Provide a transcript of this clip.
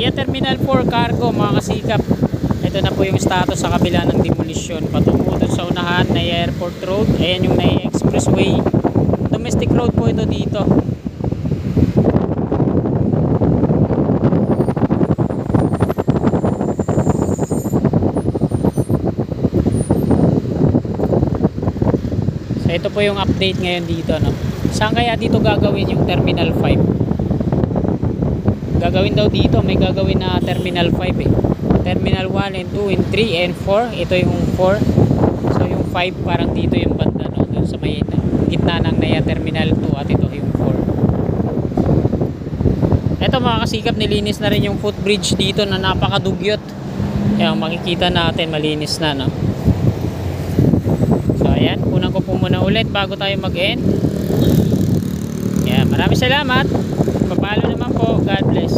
NAIA Terminal 4 Cargo mga kasikap. Ito na po yung status sa kabila ng demolition. Patungo doon sa unahan, NAIA Airport Road. Ayan yung NAIA Expressway. Domestic road po ito dito. So ito po yung update ngayon dito, no? Saan kaya dito gagawin yung Terminal 5? Gagawin daw dito, may gagawin na Terminal 5 eh. Terminal 1 and 2 and 3 and 4. Ito yung 4. So yung 5 parang dito yung banda, no? Doon sa may gitna ng NAIA Terminal 2 at ito yung 4. Ito mga kasikap, nilinis na rin yung footbridge dito na napakadugyot. Ayan, makikita natin malinis na, no? So ayan, kunan ko po muna ulit bago tayo mag-end. Ayan, maraming salamat. Papalo naman po. God bless.